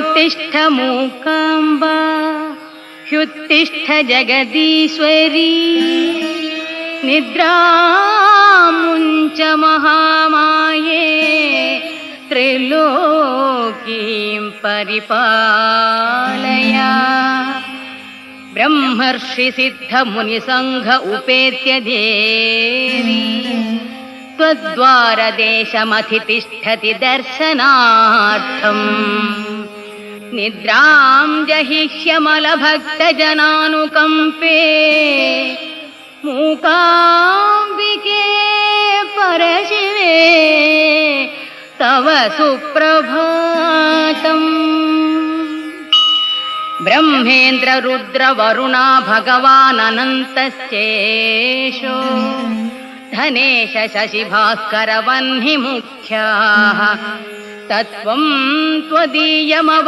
उत्तिष्ठ मूकाम्बा ह्युत्तिष्ठ जगदीश्वरी निद्रामुञ्च महामाये त्रिलोकीं परिपालय। ब्रह्मर्षि सिद्ध मुनिसंघ उपेत्य देवी त्वद्वारदेशमधितिष्ठति दर्शनार्थम्। निद्रां जहिष्यमलभक्तजनानुकम्पे मूकाम्बिके परशिवे तव सुप्रभातम्। ब्रह्मेन्द्र रुद्र वरुणा भगवानन्तश्चेशो धनेश शशि भास्कर वह्नि मुख्याः तत्त्वं त्वदीयमव